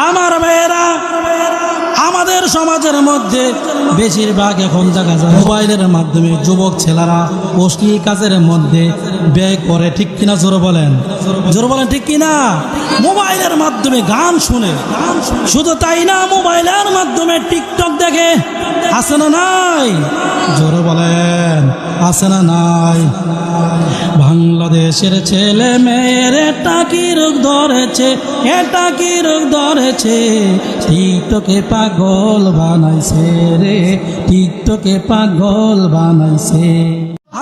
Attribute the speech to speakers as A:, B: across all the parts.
A: আমার ভাইয়েরা, আমাদের সমাজের মধ্যে বেশিরভাগ এখন দেখা যায় মোবাইলের মাধ্যমে যুবক ছেলেরা অশ্লীল কাজের মধ্যে ব্যয় করে, ঠিক কিনা? জোরে বলেন, জোরে বলেন, ঠিক কিনা? মোবাইলের মাধ্যমে গান শুনে, শুধু তাই না, মোবাইলের মাধ্যমে টিকটক দেখে, আছে না নাই? জোরে বলেন, আছে না নাই? বাংলাদেশের ছেলে মেয়ের এটা কি রোগ ধরেছে, এটা কি রোগ ধরেছে, টিকটকে পাগল বানাইছে রে, টিকটকে পাগল বানাইছে।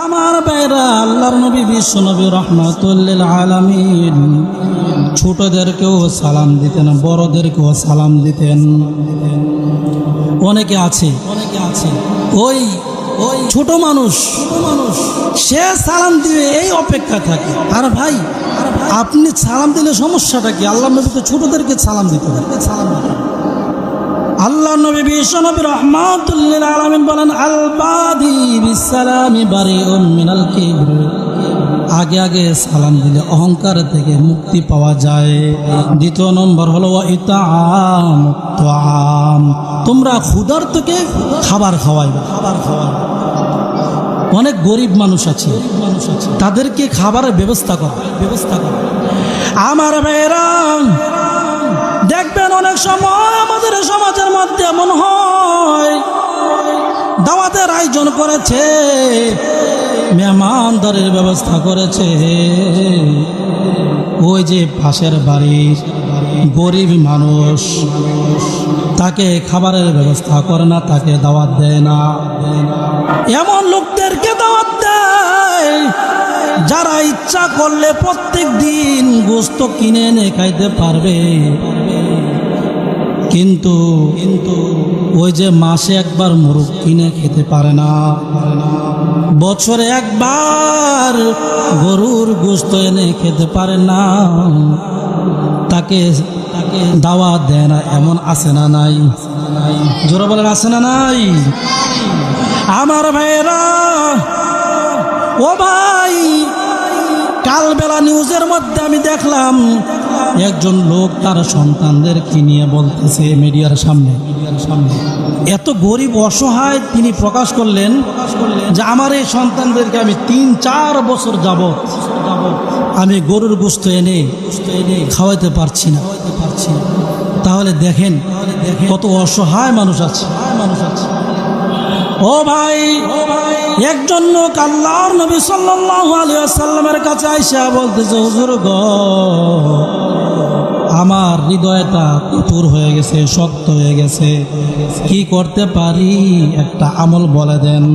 A: আমার ভাইরা, আল্লাহর নবী বিশ্ব নবী রহমাতুল্লিল আলামিন ছোটদেরকেও সালাম দিতেন, বড়দেরকেও সালাম দিতেন। অনেকে আছে ওই ছোট মানুষ সে সালাম দিবে এই অপেক্ষা থাকে। আর ভাই, আপনি সালাম দিলে সমস্যাটা কি? আল্লাহর নবী তো ছোটদেরকে সালাম দিতে পারে। আল্লাহ নবী বিশ্ব নবী রাহমাতুল্লিল আলামিন বলেন, আল বাদি বিসসালামি বারিউন মিনাল কিবর। আগে আগে সালাম দিলে অহংকার থেকে মুক্তি পাওয়া যায়। দ্বিতীয় নম্বর হলো ইতাআমুত তাআম, তোমরা ক্ষুধার্তকে খাবার খাওয়াইবে। অনেক গরিব মানুষ আছে, তাদেরকে খাবারের ব্যবস্থা কর। আমার ভাইয়েরা, দেখবেন অনেক সময় আমাদের সমাজের মধ্যে এমন হয়, দাওয়াতের আয়োজন করেছে, মেহমানদারির ব্যবস্থা করেছে, ওই যে পাশের বাড়ির গরিব মানুষ, তাকে খাবারের ব্যবস্থা করে না, তাকে দাওয়াত দেয় না। এমন লোকদেরকে দাওয়াত দেয় যারা ইচ্ছা করলে প্রত্যেক দিন গোশত কিনে এনে খাইতে পারবে, কিন্তু ওই যে মাসে একবার মুরগ কিনে খেতে পারে না, বছরে একবার গরুর গোশত এনে খেতে পারে না, তাকে দাওয়াত দেয় না। এমন আছে না নাই? জোরে বলেন, আছে না নাই? আমার ভাইয়েরা, ও ভাই, কালবেলা নিউজের মধ্যে আমি দেখলাম একজন লোক তার সন্তানদেরকে নিয়ে বলতেছে মিডিয়ার সামনে, এত গরিব অসহায় তিনি প্রকাশ করলেন যে আমার এই সন্তানদেরকে আমি 3-4 বছর যাবত আমি গরুর গোশত এনে খাওয়াইতে পারছি না। তাহলে দেখেন কত অসহায় মানুষ আছে। ও ভাই, একজন লোক আল্লাহর নবী সাল্লাল্লাহু আলাইহি ওয়াসাল্লামের কাছে আইসা বলতেছে, হুজুর গো, আমার হৃদয়টা কঠোর হয়ে গেছে, শক্ত হয়ে গেছে, কি করতে পারি? একটা আমল বলে দেন।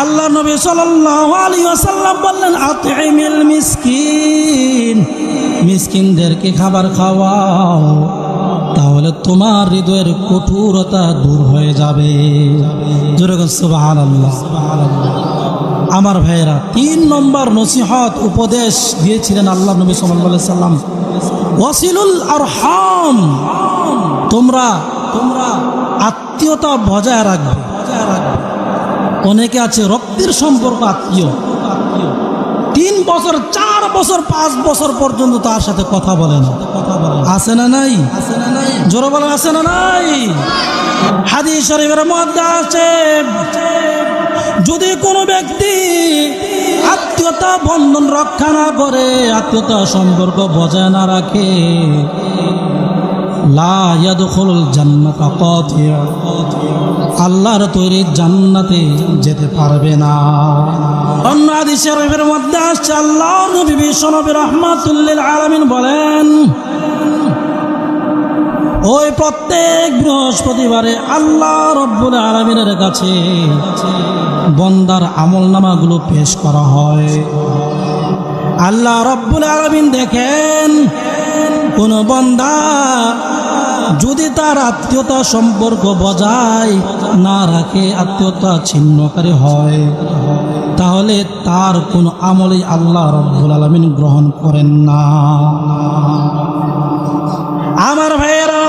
A: আল্লাহর নবী সাল্লাল্লাহু আলাইহি ওয়াসাল্লাম বললেন, আতইমিল মিসকিন, মিসকিনদেরকে খাবার খাওয়াও, তাহলে তোমার হৃদয়ের কঠোরতা দূর হয়ে যাবে। সুবহানাল্লাহ। আমার ভাইয়েরা, 3 নম্বর নসিহত উপদেশ দিয়েছিলেন আল্লাহ নবী সাল্লাল্লাহু আলাইহি ওয়াসাল্লাম, ওয়াসিলুল আরহাম, তোমরা আত্মীয়তা বজায় রাখবে। অনেকে আছে রক্তের সম্পর্ক আত্মীয়, 3 বছর 4 বছর 5 বছর পর্যন্ত তার সাথে কথা বলে না। আছে না নাই? জোরে বলেন, আছে না নাই? হাদিস শরীফের মধ্যে আছে, যদি কোনো ব্যক্তি আত্মীয়তা বন্ধন রক্ষা না করে, আত্মীয়তা সম্পর্ক বজায় না রাখে, লা ইয়াদখুলুল জান্নাতা কাতিয়া, আল্লাহর তৈরি জান্নাতে যেতে পারবে না। অন্য হাদিস শরীফের মধ্যে আসছে, আল্লাহর নবী বিশ্ব নবী রাহমাতুল্লিল আলামিন বলেন, ওই প্রত্যেক বৃহস্পতিবারে আল্লাহ রব্বুল আলামিনের কাছে বন্দার আমলনামাগুলো পেশ করা হয়। আল্লাহ রব্বুল আলামিন দেখেন, কোন বান্দা যদি তার আত্মীয়তা সম্পর্ক বজায় না রাখে, আত্মীয়তা ছিন্নকারী হয়, তাহলে তার কোন আমলই আল্লাহ রব্বুল আলামিন গ্রহণ করেন না। আমার ভাইয়েরা,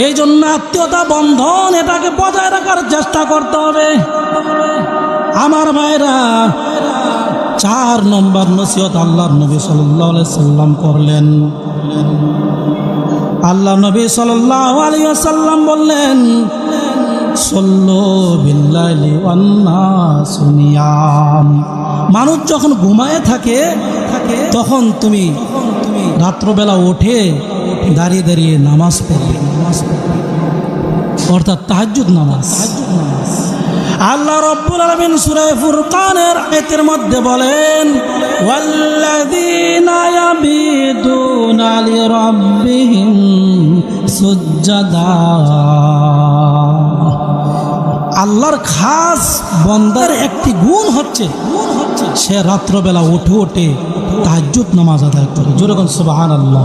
A: এই জন্য আত্মীয়তা বন্ধন এটাকে বজায় রাখার চেষ্টা করতে হবে। আমার ভাইয়েরা, 4 নম্বর নসিহত আল্লাহর নবী সাল্লাল্লাহু আলাইহি সাল্লাম করলেন, আল্লাহ নবী সাল্লাল্লাহু আলাইহি ওয়াসাল্লাম বললেন, সাল্লু বিল্লাইলি ওয়ান নাসু নিয়াম। মানুষ যখন ঘুমায়ে থাকে তখন তুমি রাত্রবেলা উঠে দাঁড়িয়ে দাঁড়িয়ে নামাজ পড়বে, অর্থাৎ তাহাজ্জুদ নামাজ। আল্লাহ রাব্বুল আলামিন সূরা ফুরকানের আয়াতের মধ্যে বলেন, ওয়াল্লাযীনা ইয়াবিদুনা লিরাব্বিহিম সুজদা। আল্লাহর খাস বান্দার একটি গুণ হচ্ছে সে রাত্রবেলা উঠে উঠে তাহাজ্জুদ নামাজ আদায় করে। জোরে বলুন সুবহানাল্লাহ।